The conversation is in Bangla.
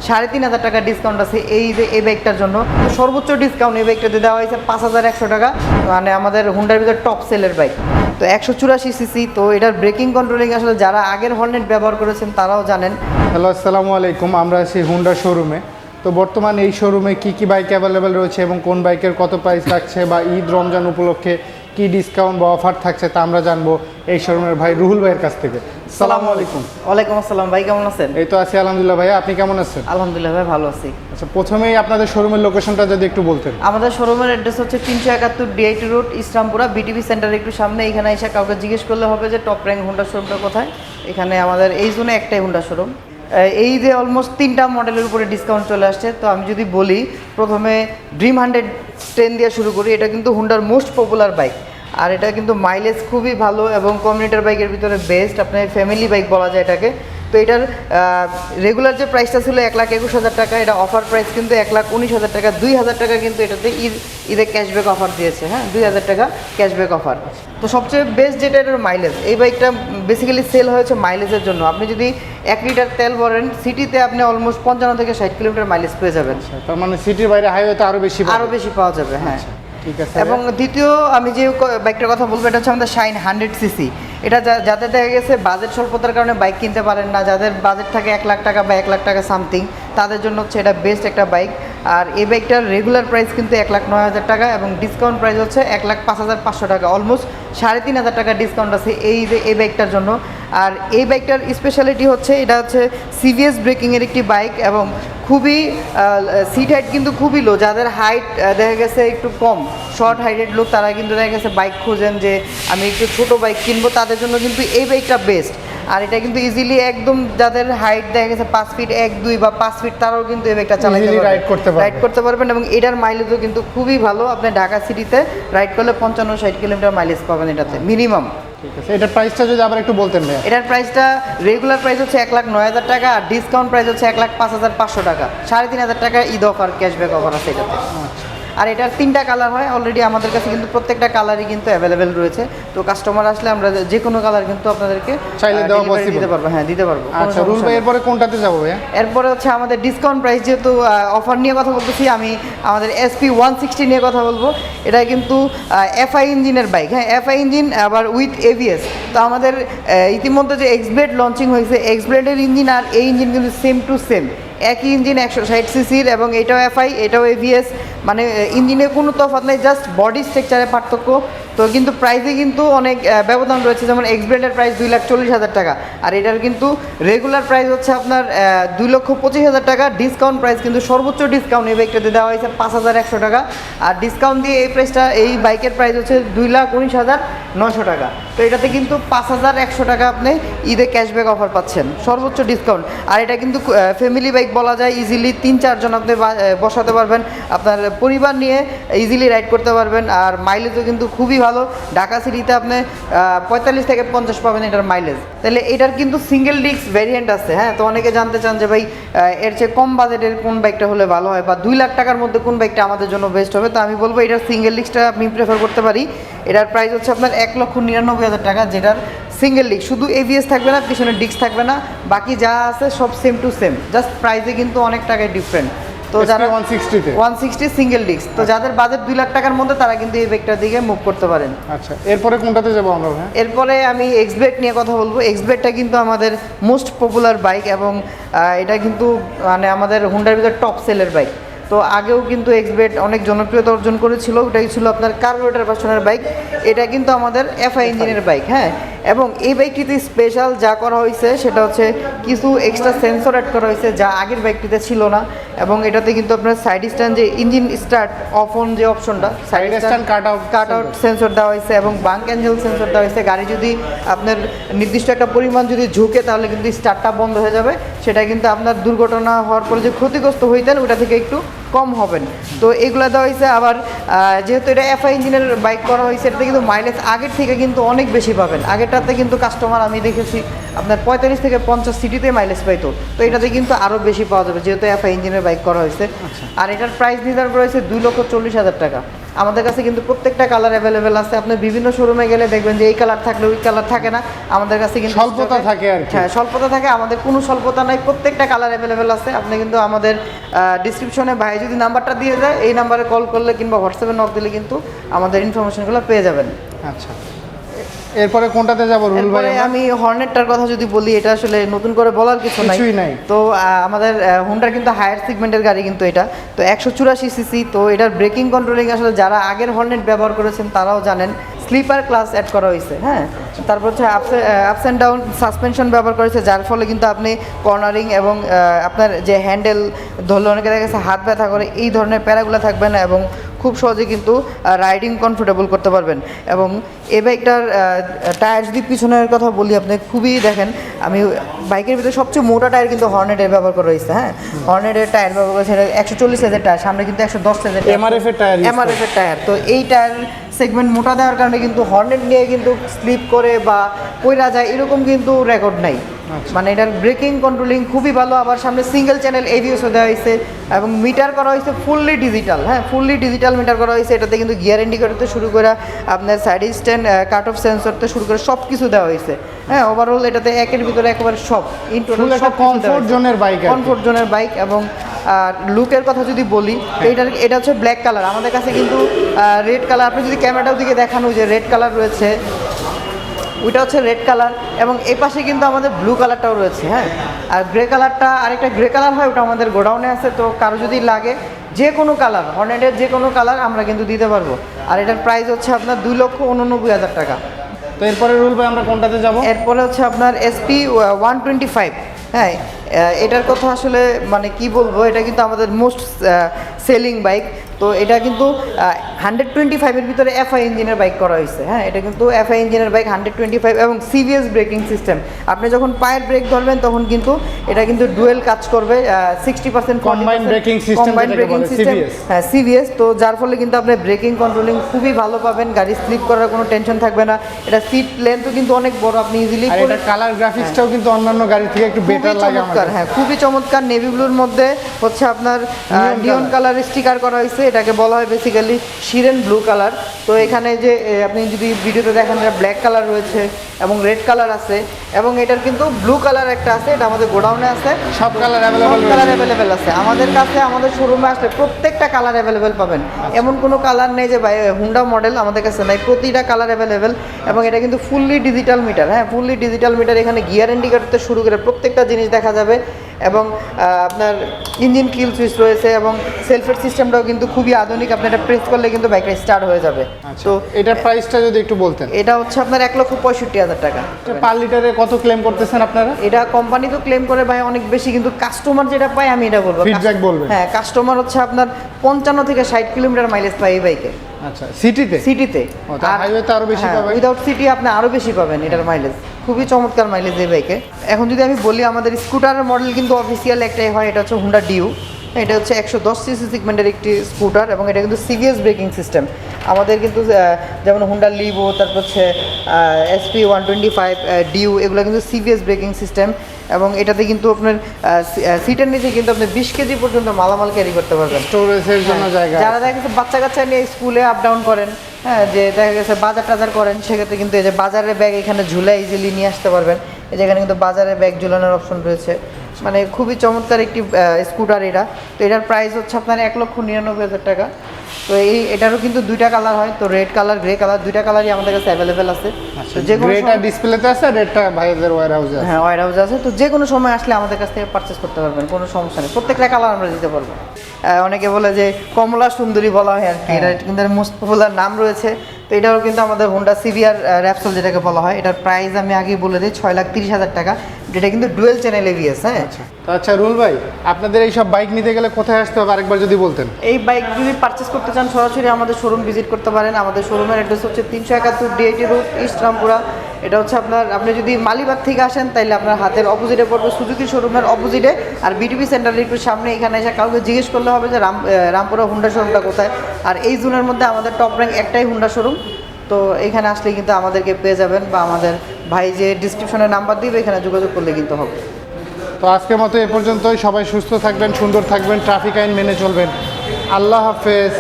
3,500 টাকা ডিসকাউন্ট আছে এই যে এই বাইকটার জন্য। সর্বোচ্চ ডিসকাউন্ট এই বাইকটাতে দেওয়া হয়েছে 5,100 টাকা, মানে আমাদের হুন্ডার ভিতরে টপ সেলের বাইক। তো 184 সিসি। তো এটার ব্রেকিং কন্ট্রোলিং আসলে যারা আগের হর্নেট ব্যবহার করেছেন তারাও জানেন। হ্যালো, আসসালামু আলাইকুম। আমরা আছি হুন্ডা শোরুমে। তো বর্তমানে এই শোরুমে কি বাইক অ্যাভেলেবেল রয়েছে এবং কোন বাইকের কত প্রাইস থাকছে বা ঈদ রমজান উপলক্ষে কি ডিসকাউন্ট বা অফার থাকছে তা আমরা জানবো এই শোরুমের ভাই রুহুল ভাইয়ের কাছ থেকে। আসসালামু আলাইকুম। ওয়ালাইকুম আসসালাম ভাই, কেমন আছেন? এই তো আছি আলহামদুলিল্লাহ। ভাইয়া আপনি কেমন আছেন? আলহামদুলিল্লাহ ভাই, ভালো আছি। আচ্ছা, প্রথমেই আপনাদের শোরুমের লোকেশনটা যদি একটু বলতেন। আমাদের শোরুমের অ্যাড্রেস হচ্ছে 371 ডিআইটি রোড, ইসলামপুরা, বিটিভি সেন্টারের একটু সামনে। এখানে এসে কাউকে জিজ্ঞেস করলে হবে যে টপ র্যাঙ্ক হুন্ডা শোরুমটা কোথায়। এখানে আমাদের এই জোনে একটাই হুন্ডা শোরুম। এই যে অলমোস্ট 3টা মডেলের উপরে ডিসকাউন্ট চলে আসছে। তো আমি যদি বলি প্রথমে ড্রিম 110 দিয়ে শুরু করি। এটা কিন্তু হুন্ডার মোস্ট পপুলার বাইক, আর এটা কিন্তু মাইলেজ খুবই ভালো এবং কমিউটার বাইকের ভিতরে বেস্ট। আপনার ফ্যামিলি বাইক বলা যায় এটাকে। তো এটার রেগুলার যে প্রাইসটা ছিল 1,21,000 টাকা, এটা অফার প্রাইস কিন্তু 1,19,000 টাকা। 2,000 টাকা কিন্তু এটাতে ঈদে ক্যাশব্যাক অফার দিয়েছে। হ্যাঁ, 2,000 টাকা ক্যাশব্যাক অফার। তো সবচেয়ে বেস্ট যেটা এটার মাইলেজ। এই বাইকটা বেসিক্যালি সেল হয়েছে মাইলেজের জন্য। আপনি যদি 1 লিটার তেল ভরেন সিটিতে, আপনি অলমোস্ট 55 থেকে 60 কিলোমিটার মাইলেজ পেয়ে যাবেন। তার মানে সিটির বাইরে হাইওয়েতে আরও বেশি পাওয়া যাবে। হ্যাঁ, ঠিক আছে। এবং দ্বিতীয় আমি যে বাইকটার কথা বলবো, এটা হচ্ছে আমাদের শাইন 100 সিসি। এটা যাদের দেখা গেছে বাজেট স্বল্পতার কারণে বাইক কিনতে পারেন না, যাদের বাজেট থাকে 1 লাখ টাকা বা 1 লাখ টাকা সামথিং, তাদের জন্য হচ্ছে এটা বেস্ট একটা বাইক। আর এই বাইকটার রেগুলার প্রাইস কিন্তু 1,09,000 টাকা এবং ডিসকাউন্ট প্রাইস হচ্ছে 1,05,500 টাকা। অলমোস্ট 3,500 টাকা ডিসকাউন্ট আছে এই বাইকটার জন্য। আর এই বাইকটার স্পেশালিটি হচ্ছে এটা হচ্ছে সিভিএস ব্রেকিংয়ের একটি বাইক এবং খুবই সিট হাইট কিন্তু খুবই লো। যাদের হাইট দেখা গেছে একটু কম, শর্ট হাইটেড লোক, তারা কিন্তু দেখা গেছে বাইক খোঁজেন যে আমি একটু ছোটো বাইক কিনবো, তাদের জন্য কিন্তু এই বাইকটা বেস্ট। আর এটা কিন্তু ইজিলি একদম যাদের হাইট দেখা গেছে 5 ফিট 1-2 বা 5 ফিট, তারাও কিন্তু এই বাইকটা চালাতে রাইড করতে পারবেন। এবং এটার মাইলেজও কিন্তু খুবই ভালো। আপনি ঢাকা সিটিতে রাইড করলে 55-60 কিলোমিটার মাইলেজ পাবেন এটাতে মিনিমাম। ঠিক আছে, এটার প্রাইসটা যদি আবার একটু বলতেন ভাই। এটার প্রাইসটা রেগুলার প্রাইস হচ্ছে 1,09,000 টাকা আর ডিসকাউন্ট প্রাইস হচ্ছে 1,05,500 টাকা। 3,500 টাকা ঈদ অফার, ক্যাশব্যাক অফার আছে এটাতে। আর এটার 3টা কালার হয় অলরেডি আমাদের কাছে, কিন্তু প্রত্যেকটা কালারই কিন্তু অ্যাভেলেবেল রয়েছে। তো কাস্টমার আসলে আমরা যে কোনো কালার কিন্তু আপনাদেরকে চাইলে দিতে পারবো। হ্যাঁ, দিতে পারবো। আচ্ছা রুল ভাই, এরপরে কোনটাতে যাবো ভাইয়া? এরপরে হচ্ছে আমাদের ডিসকাউন্ট প্রাইস, যেহেতু অফার নিয়ে কথা বলতেছি, আমি আমাদের SP 160 নিয়ে কথা বলবো। এটা কিন্তু FI ইঞ্জিনের বাইক। হ্যাঁ, FI ইঞ্জিন আবার উইথ ABS। তো আমাদের ইতিমধ্যে যে এক্সব্লেড লঞ্চিং হয়েছে, এক্সব্লেডের ইঞ্জিন আর এই ইঞ্জিন কিন্তু সেম টু সেম, একই ইঞ্জিন 160 সিসির এবং এটাও FI এটাও ABS। মানে ইঞ্জিনে কোনো তফাৎ নেই, জাস্ট বডি স্ট্রাকচারের পার্থক্য। তো কিন্তু প্রাইসে কিন্তু অনেক ব্যবধান রয়েছে। যেমন এক্সব্লেডের প্রাইস 2,40,000 টাকা, আর এটার কিন্তু রেগুলার প্রাইস হচ্ছে আপনার 2,25,000 টাকা। ডিসকাউন্ট প্রাইস কিন্তু সর্বোচ্চ ডিসকাউন্ট এই বাইকটাতে দেওয়া হয়েছে 5,100 টাকা। আর ডিসকাউন্ট দিয়ে এই প্রাইসটা, এই বাইকের প্রাইস হচ্ছে 2,19,900 টাকা। তো এটাতে কিন্তু 5,100 টাকা আপনি ঈদে ক্যাশব্যাক অফার পাচ্ছেন, সর্বোচ্চ ডিসকাউন্ট। আর এটা কিন্তু ফ্যামিলি বাইক বলা যায়। ইজিলি 3-4 জন আপনি বসাতে পারবেন, আপনার পরিবার নিয়ে ইজিলি রাইড করতে পারবেন। আর মাইলেজও কিন্তু খুবই ভালো। ঢাকা সিটিতে আপনি 45 থেকে 50 পাবেন এটার মাইলেজ। তাহলে এটার কিন্তু সিঙ্গেল ডিস্ক ভ্যারিয়েন্ট আছে। হ্যাঁ, তো অনেকে জানতে চান যে ভাই এর চেয়ে কম বাজেটের কোন বাইকটা হলে ভালো হয় বা 2 লাখ টাকার মধ্যে কোন বাইকটা আমাদের জন্য বেস্ট হবে। তো আমি বলবো এটার সিঙ্গেল ডিস্কটা আপনি প্রেফার করতে পারি। এটার প্রাইস হচ্ছে আপনার 1,99,000 টাকা, যেটার সিঙ্গেল ডিস্ক, শুধু ABS থাকবে না, পিছনে ডিস্ক থাকবে না, বাকি যা আছে সব সেম টু সেম, জাস্ট প্রাইসে কিন্তু অনেক টাকায় ডিফারেন্ট। তো যারা 160 সিঙ্গেল ডিস্ক, তো যাদের বাজেট 2 লাখ টাকার মধ্যে, তারা কিন্তু এই বাইকটার দিকে মুভ করতে পারেন। আচ্ছা, এরপরে কোনটাতে যাবো আমরা? এরপরে আমি এক্সব্লেড নিয়ে কথা বলবো। এক্সব্লেডটা কিন্তু আমাদের মোস্ট পপুলার বাইক এবং এটা কিন্তু মানে আমাদের হুন্ডার ভিতরে টপ সেলের বাইক। তো আগেও কিন্তু এক্সব্লেড অনেক জনপ্রিয়তা অর্জন করেছিল। ওটাই ছিল আপনার কার্বোরেটর ভার্সনের বাইক। এটা কিন্তু আমাদের FI ইঞ্জিনের বাইক। হ্যাঁ, এবং এই বাইকটিতে স্পেশাল যা করা হয়েছে সেটা হচ্ছে কিছু এক্সট্রা সেন্সর অ্যাড করা হয়েছে, যা আগের বাইকটিতে ছিল না। এবং এটাতে কিন্তু আপনার সাইড স্ট্যান্ড, যে ইঞ্জিন স্টার্ট অফ অন যে অপশনটা, side stand cut out sensor দেওয়া হয়েছে এবং বাঙ্ক অ্যাঞ্জেল সেন্সর দেওয়া হয়েছে। গাড়ি যদি আপনার নির্দিষ্ট একটা পরিমাণ যদি ঝুঁকে, তাহলে কিন্তু স্টার্টটা বন্ধ হয়ে যাবে। সেটা কিন্তু আপনার দুর্ঘটনা হওয়ার পরে যে ক্ষতিগ্রস্ত হইতেন, ওটা থেকে একটু কম হবেন। তো এগুলো দেওয়া হয়েছে। আবার যেহেতু এটা FI ইঞ্জিনের বাইক করা হয়েছে, এটাতে কিন্তু মাইলেজ আগের থেকে কিন্তু অনেক বেশি পাবেন। আগেরটাতে কিন্তু কাস্টমার আমি দেখেছি আপনার 45 থেকে 50 সিটিতে মাইলেজ পাইতো। তো এটাতে কিন্তু আরও বেশি পাওয়া যাবে, যেহেতু FI ইঞ্জিনের বাইক করা হয়েছে। আর এটার প্রাইস নির্ধারণ করা হয়েছে 2,40,000 টাকা। আমাদের কাছে কিন্তু প্রত্যেকটা কালার অ্যাভেলেবেল আছে। আপনি বিভিন্ন শোরুমে গেলে দেখবেন যে এই কালার থাকলে ওই কালার থাকে না, আমাদের কাছে কিন্তু স্বল্পতা থাকে আর কি। হ্যাঁ, স্বল্পতা থাকে, আমাদের কোনো স্বল্পতা নাই, প্রত্যেকটা কালার অ্যাভেলেবেল আছে। আপনি কিন্তু আমাদের ডিসক্রিপশনে ভাই যদি নাম্বারটা দিয়ে যায়, এই নাম্বারে কল করলে কিংবা হোয়াটসঅ্যাপে নক দিলে কিন্তু আমাদের ইনফরমেশনগুলো পেয়ে যাবেন। আচ্ছা, এরপরে কোনটাতে যাব রুল ভাই? এরপরে আমি হর্নেটটার কথা যদি বলি, এটা আসলে নতুন করে বলার কিছুই নাই। তো আমাদের হুন্ডার কিন্তু হায়ার সেগমেন্টের গাড়ি কিন্তু এটা, তো 184 সিসি। তো এটার ব্রেকিং কন্ট্রোলিং আসলে যারা আগের হর্নেট ব্যবহার করেছেন তারাও জানেন, স্লিপার ক্লাস অ্যাড করা হয়েছে। হ্যাঁ, তারপর হচ্ছে আপস অ্যান্ড ডাউন সাসপেনশন ব্যবহার করেছে, যার ফলে কিন্তু আপনি কর্নারিং এবং আপনার যে হ্যান্ডেল ধরলে অনেকে দেখা গেছে হাত ব্যথা করে, এই ধরনের প্যারাগুলো থাকবে না এবং খুব সহজে কিন্তু রাইডিং কমফোর্টেবল করতে পারবেন। এবং এই বাইকটার টায়ার যদি পিছনের কথা বলি, আপনি খুবই দেখেন, আমি বাইকের ভিতরে সবচেয়ে মোটা টায়ার কিন্তু হর্নেটের ব্যবহার করা হয়েছে। হ্যাঁ, হর্নেটের টায়ার ব্যবহার করেছে, 140 সাইজের টায়ার, সামনে কিন্তু 110 সাইজের এমআরএফ এর টায়ার, এমআরএফ এর টায়ার। তো এই টায়ার সেগমেন্ট মোটা দেওয়ার কারণে কিন্তু হর্নেট নিয়ে কিন্তু স্লিপ করে বা পইরা যায় এরকম কিন্তু রেকর্ড নাই। মানে এটার ব্রেকিং কন্ট্রোলিং খুবই ভালো। আবার সামনে সিঙ্গেল চ্যানেল এবিএসও দেওয়া হয়েছে এবং মিটার করা হয়েছে ফুললি ডিজিটাল। হ্যাঁ, ফুললি ডিজিটাল মিটার করা হয়েছে। এটাতে কিন্তু গিয়ার ইন্ডিকেটরতে শুরু করে আপনার সাইড স্ট্যান্ড, কাট অফ সেন্সরতে শুরু করে সব কিছু দেওয়া হয়েছে। হ্যাঁ, ওভারঅল এটাতে একের ভিতরে একেবারে সব ইন টোটাল সব কমফোর্ট জোনের বাইক, কমফোর্ট জোনের বাইক। এবং লুকের কথা যদি বলি, এটা হচ্ছে ব্ল্যাক কালার। আমাদের কাছে কিন্তু রেড কালার, আপনি যদি ক্যামেরাটার দিকে দেখানো, যে রেড কালার রয়েছে, ওইটা হচ্ছে রেড কালার। এবং এই পাশে কিন্তু আমাদের ব্লু কালারটাও রয়েছে। হ্যাঁ, আর গ্রে কালারটা, আরেকটা গ্রে কালার হয়, ওটা আমাদের গোডাউনে আছে। তো কারো যদি লাগে যে কোনো কালার, হর্নেটের যে কোনো কালার আমরা কিন্তু দিতে পারবো। আর এটার প্রাইস হচ্ছে আপনার 2,89,000 টাকা। তো এরপরে রুল ভাই আমরা কোনটাতে যাব? এরপরে হচ্ছে আপনার এসপি 125। হ্যাঁ, এটার কথা আসলে মানে কি বলবো, এটা কিন্তু আমাদের মোস্ট সেলিং বাইক। তো এটা কিন্তু 125-এর ভিতরে এফআই ইঞ্জিনের বাইক করা হয়েছে। হ্যাঁ, এটা কিন্তু এফআই ইঞ্জিনের বাইক 125 এবং সিভিএস ব্রেকিং সিস্টেম। আপনি যখন পায়ের ব্রেক ধরবেন তখন কিন্তু এটা কিন্তু ডুয়েল কাজ করবে, 60% কম্বাইন্ড ব্রেকিং সিস্টেম। হ্যাঁ, সিভিএস। তো যার ফলে কিন্তু আপনি ব্রেকিং কন্ট্রোলিং খুবই ভালো পাবেন, গাড়ি স্লিপ করার কোনো টেনশন থাকবে না। এটা সিট লেন্থও কিন্তু অনেক বড়, আপনি ইজিলি। আর এটা কালার গ্রাফিক্সটাও কিন্তু অন্যান্য গাড়ি থেকে একটু বেটার লাগে আমার। হ্যাঁ, খুবই চমৎকার। নেভি ব্লুর মধ্যে হচ্ছে আপনার নিয়ন কালার স্টিকার করা হয়েছে। এটাকে বলা হয় বেসিক্যালি শিরেন ব্লু কালার। তো এখানে যে আপনি যদি ভিডিওতে দেখেন, এটা ব্ল্যাক কালার রয়েছে এবং রেড কালার আছে এবং এটার কিন্তু ব্লু কালার একটা আছে, এটা আমাদের গোডাউনে আছে। সব কালার অ্যাভেলেবেল আছে আমাদের কাছে। আমাদের শোরুমে আসলে প্রত্যেকটা কালার অ্যাভেলেবেল পাবেন। এমন কোনো কালার নেই যে হুন্ডা মডেল আমাদের কাছে নাই, প্রতিটা কালার অ্যাভেলেবেল। এবং এটা কিন্তু ফুললি ডিজিটাল মিটার। হ্যাঁ, ফুললি ডিজিটাল মিটার। এখানে গিয়ার ইন্ডিকেটর শুরু করে প্রত্যেকটা জিনিস দেখা যাবে। এবং আপনার ইঞ্জিন কিল সুইচ রয়েছে এবং সেলফের সিস্টেমটাও কিন্তু খুবই আধুনিক। আপনি এটা প্রেস করলে কিন্তু বাইকটা স্টার্ট হয়ে যাবে। তো এটার প্রাইসটা যদি একটু বলতেন। এটা হচ্ছে আপনার 1,65,000 টাকা। পার লিটারে কত ক্লেম করতেছেন আপনারা? এটা কোম্পানি তো ক্লেম করে ভাই অনেক বেশি, কিন্তু কাস্টমার যেটা পায় আমি এটা বলবো, ফিডব্যাক বলবেন। হ্যাঁ, কাস্টমার হচ্ছে আপনার 55 থেকে 60 কিলোমিটার মাইলেজ পায় এই বাইকে। আচ্ছা, সিটিতে? আর হাইওয়েতে আরো বেশি পাবেন? উইদাউট সিটি আপনি আরো বেশি পাবেন এটার মাইলেজ। খুবই চমৎকার মাইলেজ এই বাইকে। এখন যদি আমি বলি, আমাদের স্কুটারের মডেল কিন্তু অফিসিয়াল একটাই হয়, এটা হচ্ছে হুন্ডা ডিউ। এটা হচ্ছে 110 সিসি সেগমেন্টের একটি স্কুটার এবং এটা কিন্তু সিভিএস ব্রেকিং সিস্টেম। আমাদের কিন্তু যেমন হুন্ডা লিভো, তারপর হচ্ছে এসপি 125 ডিউ, এগুলো কিন্তু সিভিএস ব্রেকিং সিস্টেম। এবং এটাতে কিন্তু আপনার সিটের নিচে কিন্তু আপনি 20 কেজি পর্যন্ত মালামাল ক্যারি করতে পারবেন, স্টোরেজের জন্য জায়গা। যারা দেখা গেছে বাচ্চা কাচ্চা নিয়ে স্কুলে আপ ডাউন করেন, হ্যাঁ, যে দেখা গেছে বাজার টাজার করেন, সেক্ষেত্রে কিন্তু এই যে বাজারের ব্যাগ এখানে ঝুলে ইজিলি নিয়ে আসতে পারবেন। এই যেখানে কিন্তু বাজারের ব্যাগ ঝুলানোর অপশন রয়েছে। মানে খুবই চমৎকার একটি স্কুটার এটা। তো এটার প্রাইস হচ্ছে আপনার 1,99,000 টাকা। তো এটারও কিন্তু দুইটা কালার হয়, তো রেড কালার, গ্রে কালার, দুইটা কালারই আমাদের কাছে অ্যাভেলেবেল আছে। তো যে গ্রেটা ডিসপ্লেতে আছে, রেডটা ভাইদের ওয়্যার হাউসে আছে। হ্যাঁ, ওয়্যার হাউসে আছে। তো যে কোনো সময় আসলে আমাদের কাছ থেকে পারচেস করতে পারবেন, কোনো সমস্যা নেই। প্রত্যেকটা কালার আমরা দিতে পারবো। অনেকে বলে যে কমলা সুন্দরী বলা হয় আর কি, এটা কিন্তু মোস্ট পপুলার নাম রয়েছে। তো এটাও কিন্তু আমাদের হোন্ডা সিভিআর র্যাপসল যেটাকে বলা হয়, এটার প্রাইস আমি আগেই বলে দিই 6,30,000 টাকা। যেটা কিন্তু ডুয়েল চ্যানেল এবিএস। হ্যাঁ, আচ্ছা রুল ভাই, আপনাদের এই সব বাইক নিতে গেলে কোথায় আসতে হবে আরেকবার যদি বলতেন? এই বাইক যদি পারচেস করতে চান, সরাসরি আমাদের শোরুম ভিজিট করতে পারেন। আমাদের শোরুমের অ্যাড্রেস হচ্ছে 371 ডিআইটি রোড, ইস্ট রামপুরা। এটা হচ্ছে আপনি যদি মালিবাগ থেকে আসেন তাহলে আপনার হাতের অপোজিটে পড়বে সুজুকি শোরুমের অপোজিটে। আর বিটিপি সেন্টারের একটু সামনে, এখানে এসে কাউকে জিজ্ঞেস করলে হবে যে রামপুরা হুন্ডা শোরুমটা কোথায়। আর এই জোনের মধ্যে আমাদের টপ র্যাঙ্ক একটাই হুন্ডা শোরুম। তো এখানে আসলে কিন্তু আমাদেরকে পেয়ে যাবেন, বা আমাদের ভাই যে ডিসক্রিপশনে নাম্বার দিবে এখানে যোগাযোগ করলে কিন্তু হবে। তো আজকের মতো এ পর্যন্তই। সবাই সুস্থ থাকবেন, সুন্দর থাকবেন, ট্রাফিক আইন মেনে চলবেন। আল্লাহ হাফেজ।